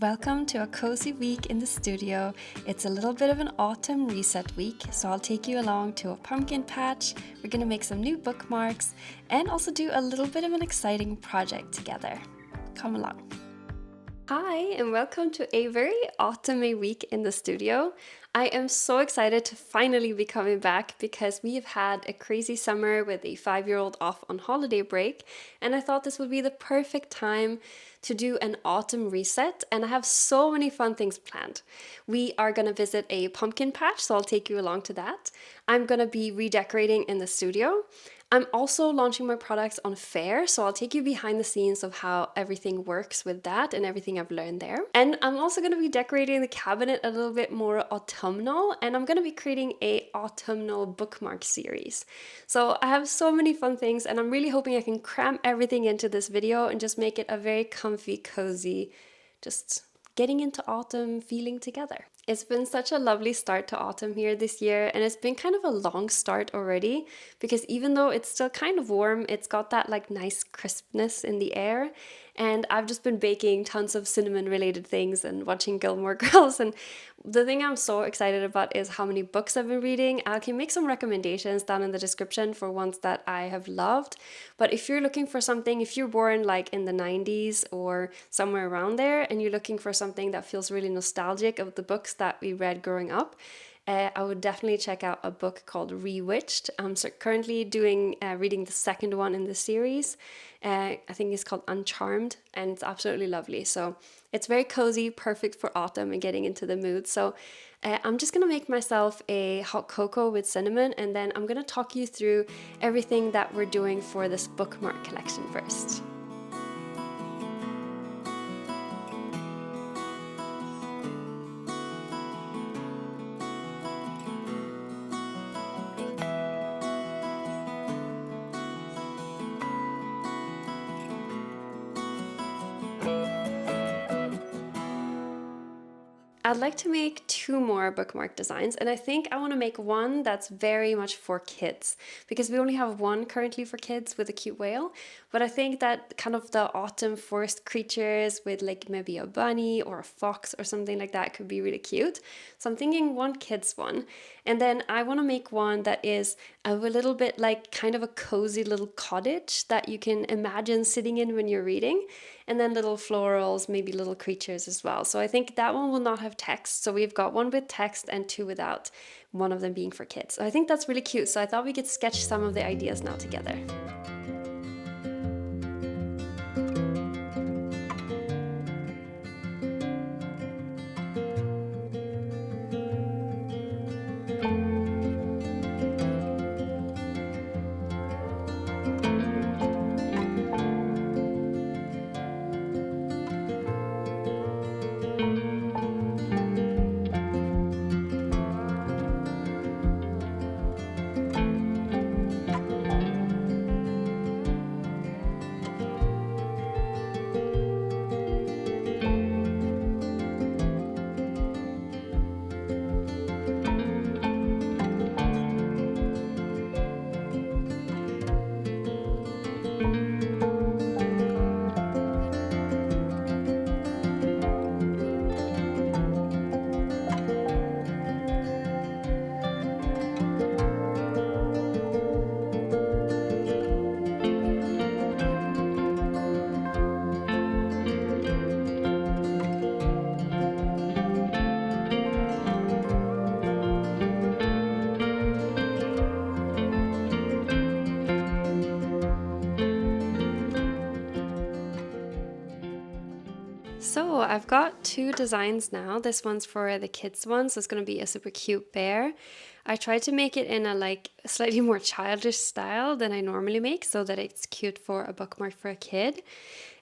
Welcome to a cozy week in the studio. It's a little bit of an autumn reset week, so I'll take you along to a pumpkin patch. We're gonna make some new bookmarks and also do a little bit of an exciting project together. Come along. Hi, and welcome to a very autumny week in the studio. I am so excited to finally be coming back because we have had a crazy summer with a 5-year-old off on holiday break, and I thought this would be the perfect time to do an autumn reset, and I have so many fun things planned. We are going to visit a pumpkin patch, so I'll take you along to that. I'm going to be redecorating in the studio. I'm also launching my products on Fair, so I'll take you behind the scenes of how everything works with that and everything I've learned there. And I'm also going to be decorating the cabinet a little bit more autumnal, and I'm going to be creating a autumnal bookmark series. So I have so many fun things, and I'm really hoping I can cram everything into this video and just make it a very comfy, cozy, just getting into autumn feeling together. It's been such a lovely start to autumn here this year, and it's been kind of a long start already because even though it's still kind of warm, it's got that like nice crispness in the air. And I've just been baking tons of cinnamon related things and watching Gilmore Girls. And the thing I'm so excited about is how many books I've been reading. I can make some recommendations down in the description for ones that I have loved. But if you're looking for something, if you're born like in the 90s or somewhere around there and you're looking for something that feels really nostalgic of the books that we read growing up, I would definitely check out a book called Rewitched. I'm currently reading the second one in the series. I think it's called Uncharmed, and it's absolutely lovely. So it's very cozy, perfect for autumn and getting into the mood. So I'm just gonna make myself a hot cocoa with cinnamon, and then I'm gonna talk you through everything that we're doing for this bookmark collection first. I'd like to make 2 more bookmark designs, and I think I want to make one that's very much for kids because we only have one currently for kids with a cute whale. But I think that kind of the autumn forest creatures with like maybe a bunny or a fox or something like that could be really cute. So I'm thinking one kids one, and then I want to make one that is a little bit like kind of a cozy little cottage that you can imagine sitting in when you're reading, and then little florals, maybe little creatures as well. So I think that one will not have text. So we've got one with text and 2 without, one of them being for kids. So I think that's really cute. So I thought we could sketch some of the ideas now together. So I've got 2 designs now. This one's for the kids one, so it's going to be a super cute bear. I tried to make it in a like slightly more childish style than I normally make so that it's cute for a bookmark for a kid,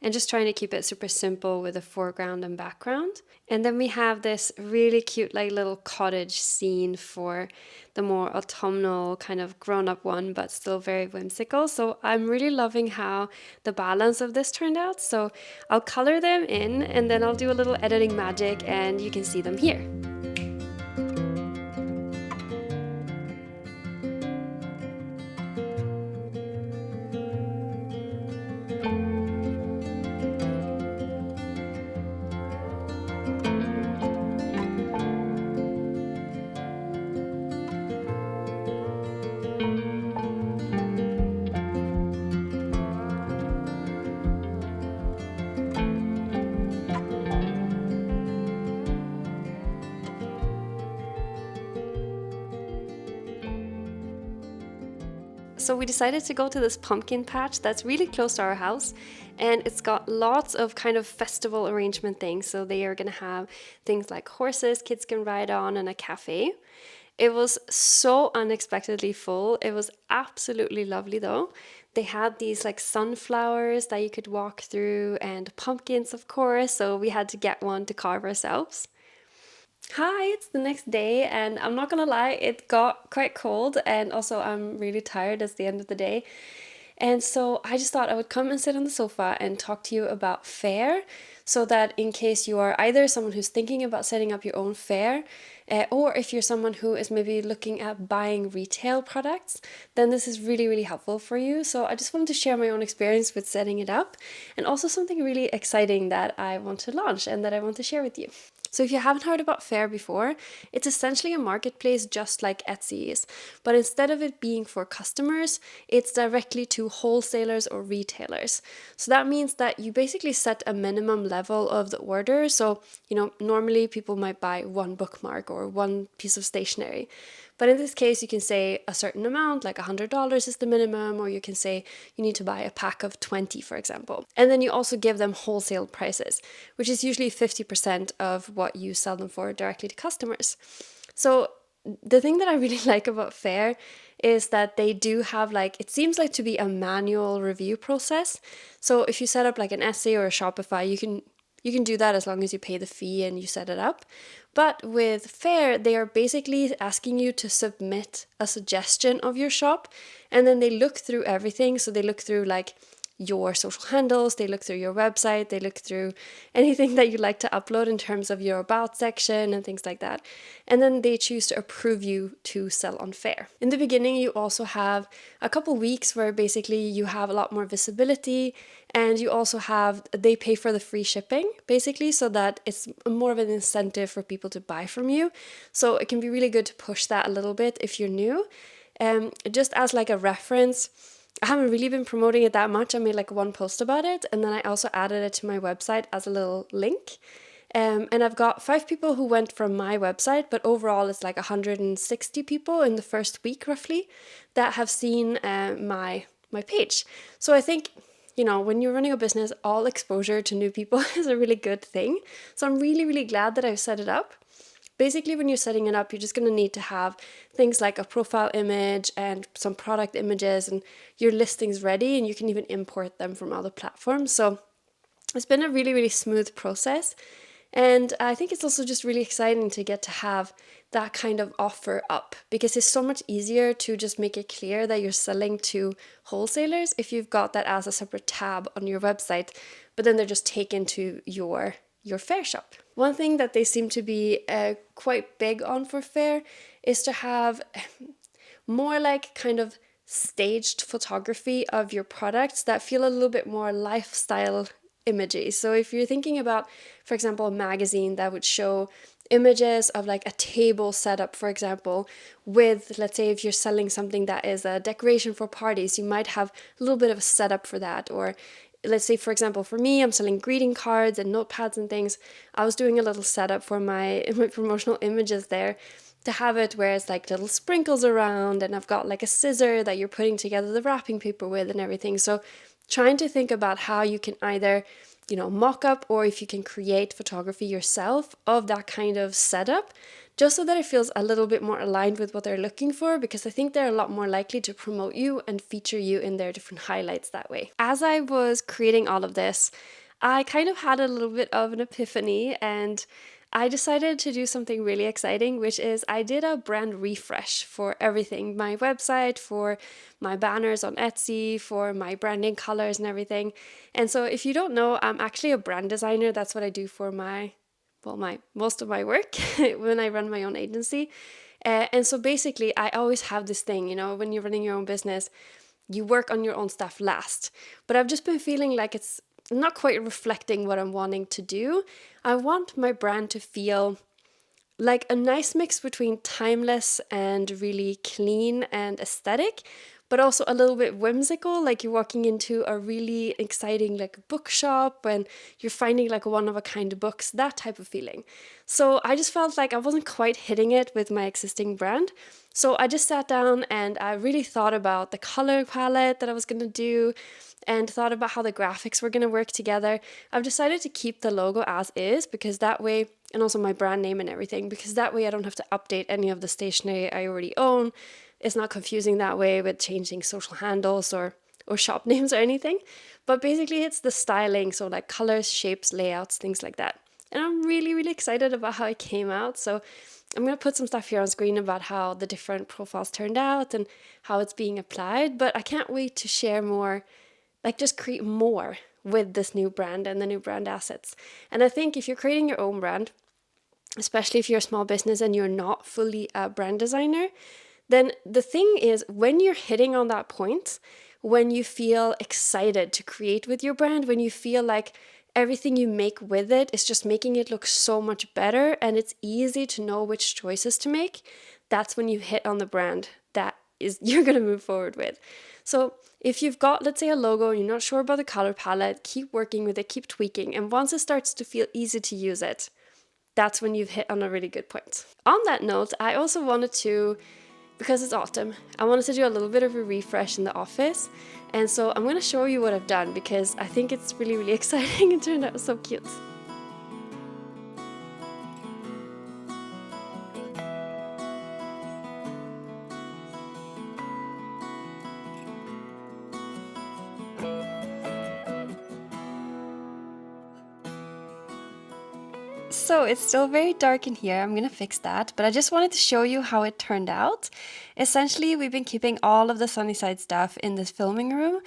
and just trying to keep it super simple with a foreground and background. And then we have this really cute like little cottage scene for the more autumnal kind of grown-up one, but still very whimsical. So I'm really loving how the balance of this turned out. So I'll color them in and then I'll do a little editing magic and you can see them here. So we decided to go to this pumpkin patch that's really close to our house, and it's got lots of kind of festival arrangement things. So they are going to have things like horses kids can ride on and a cafe. It was so unexpectedly full. It was absolutely lovely though. They had these like sunflowers that you could walk through and pumpkins, of course. So we had to get one to carve ourselves. Hi, it's the next day, and I'm not gonna lie, it got quite cold, and also I'm really tired. It's the end of the day. And so I just thought I would come and sit on the sofa and talk to you about fair, so that in case you are either someone who's thinking about setting up your own fair, or if you're someone who is maybe looking at buying retail products, then this is really, really helpful for you. So I just wanted to share my own experience with setting it up, and also something really exciting that I want to launch and that I want to share with you. So if you haven't heard about Faire before, it's essentially a marketplace just like Etsy is. But instead of it being for customers, it's directly to wholesalers or retailers. So that means that you basically set a minimum level of the order. So, normally people might buy one bookmark or one piece of stationery. But in this case, you can say a certain amount, like $100 is the minimum, or you can say you need to buy a pack of 20, for example. And then you also give them wholesale prices, which is usually 50% of what you sell them for directly to customers. So the thing that I really like about Faire is that they do have it seems like to be a manual review process. So if you set up like an Etsy or a Shopify, you can do that as long as you pay the fee and you set it up. But with Faire, they are basically asking you to submit a suggestion of your shop, and then they look through everything. So they look through your social handles, they look through your website, they look through anything that you like to upload in terms of your about section and things like that. And then they choose to approve you to sell on Faire. In the beginning, you also have a couple weeks where basically you have a lot more visibility, and you also they pay for the free shipping basically, so that it's more of an incentive for people to buy from you. So it can be really good to push that a little bit if you're new. Just as a reference, I haven't really been promoting it that much. I made one post about it, and then I also added it to my website as a little link. And I've got 5 people who went from my website, but overall it's 160 people in the first week roughly that have seen my page. So I think, when you're running a business, all exposure to new people is a really good thing. So I'm really, really glad that I've set it up. Basically, when you're setting it up, you're just going to need to have things like a profile image and some product images and your listings ready, and you can even import them from other platforms. So it's been a really, really smooth process. And I think it's also just really exciting to get to have that kind of offer up, because it's so much easier to just make it clear that you're selling to wholesalers if you've got that as a separate tab on your website, but then they're just taken to your Faire shop. One thing that they seem to be quite big on for Faire is to have more kind of staged photography of your products that feel a little bit more lifestyle images. So if you're thinking about, for example, a magazine that would show images of a table setup, for example, with, let's say, if you're selling something that is a decoration for parties, you might have a little bit of a setup for that. Or let's say, for example, for me, I'm selling greeting cards and notepads and things. I was doing a little setup for my promotional images there to have it where it's little sprinkles around, and I've got a scissor that you're putting together the wrapping paper with and everything. So trying to think about how you can either mock up, or if you can create photography yourself of that kind of setup, just so that it feels a little bit more aligned with what they're looking for, because I think they're a lot more likely to promote you and feature you in their different highlights that way. As I was creating all of this, I kind of had a little bit of an epiphany, and I decided to do something really exciting, which is I did a brand refresh for everything. My website, for my banners on Etsy, for my branding colors and everything. And so if you don't know, I'm actually a brand designer. That's what I do for my most of my work when I run my own agency. And so basically I always have this thing, when you're running your own business, you work on your own stuff last. But I've just been feeling like it's not quite reflecting what I'm wanting to do. I want my brand to feel like a nice mix between timeless and really clean and aesthetic, but also a little bit whimsical, like you're walking into a really exciting like bookshop and you're finding like one of a kind books, that type of feeling. So I just felt like I wasn't quite hitting it with my existing brand. So I just sat down and I really thought about the color palette that I was going to do and thought about how the graphics were going to work together. I've decided to keep the logo as is because that way, and also my brand name and everything, because that way I don't have to update any of the stationery I already own. It's not confusing that way with changing social handles or shop names or anything. But basically it's the styling, so like colors, shapes, layouts, things like that. And I'm really, really excited about how it came out. So I'm going to put some stuff here on screen about how the different profiles turned out and how it's being applied. But I can't wait to share more, like just create more with this new brand and the new brand assets. And I think if you're creating your own brand, especially if you're a small business and you're not fully a brand designer, then the thing is when you're hitting on that point, when you feel excited to create with your brand, when you feel like everything you make with it is just making it look so much better and it's easy to know which choices to make, that's when you hit on the brand that is you're going to move forward with. So if you've got, let's say, a logo and you're not sure about the color palette, keep working with it, keep tweaking. And once it starts to feel easy to use it, that's when you've hit on a really good point. On that note, I also wanted to, because it's autumn, I wanted to do a little bit of a refresh in the office. And so I'm going to show you what I've done because I think it's really, really exciting. It turned out so cute. So it's still very dark in here, I'm gonna fix that, but I just wanted to show you how it turned out. Essentially, we've been keeping all of the Sunnyside stuff in this filming room,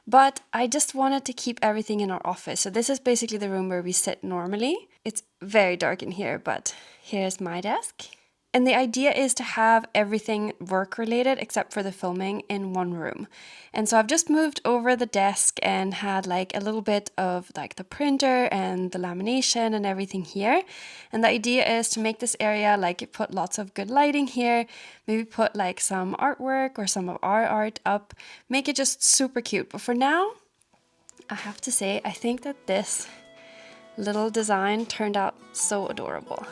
but I just wanted to keep everything in our office. So this is basically the room where we sit normally. It's very dark in here, but here's my desk. And the idea is to have everything work related except for the filming in one room. And so I've just moved over the desk and had like a little bit of like the printer and the lamination and everything here. And the idea is to make this area like put lots of good lighting here, maybe put like some artwork or some of our art up, make it just super cute. But for now, I have to say, I think that this little design turned out so adorable.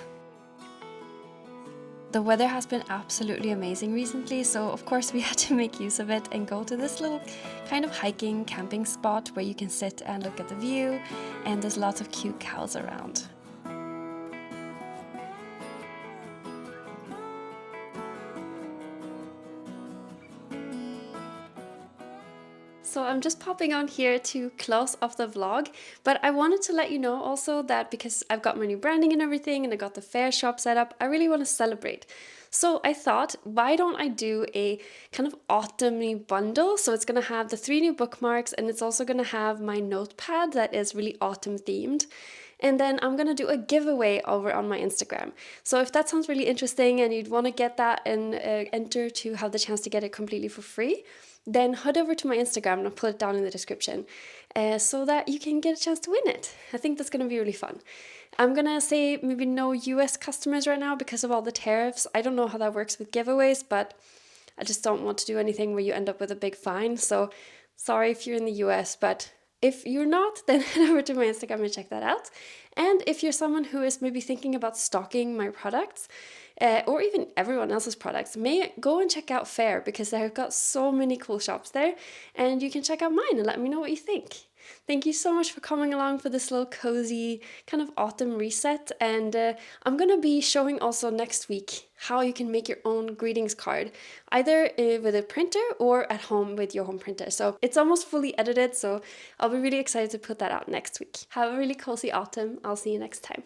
The weather has been absolutely amazing recently, so of course we had to make use of it and go to this little kind of hiking camping spot where you can sit and look at the view, and there's lots of cute cows around. So I'm just popping on here to close off the vlog, but I wanted to let you know also that because I've got my new branding and everything and I got the fair shop set up, I really want to celebrate. So I thought, why don't I do a kind of autumn-y bundle? So it's going to have the 3 new bookmarks and it's also going to have my notepad that is really autumn themed. And then I'm going to do a giveaway over on my Instagram. So if that sounds really interesting and you'd want to get that and enter to have the chance to get it completely for free, then head over to my Instagram and I'll put it down in the description so that you can get a chance to win it. I think that's going to be really fun. I'm going to say maybe no US customers right now because of all the tariffs. I don't know how that works with giveaways, but I just don't want to do anything where you end up with a big fine. So sorry if you're in the US, but if you're not, then head over to my Instagram and check that out. And if you're someone who is maybe thinking about stocking my products, or even everyone else's products, may go and check out Fair because I've got so many cool shops there, and you can check out mine and let me know what you think. Thank you so much for coming along for this little cozy kind of autumn reset, and I'm gonna be showing also next week how you can make your own greetings card, either with a printer or at home with your home printer. So it's almost fully edited, so I'll be really excited to put that out next week. Have a really cozy autumn. I'll see you next time.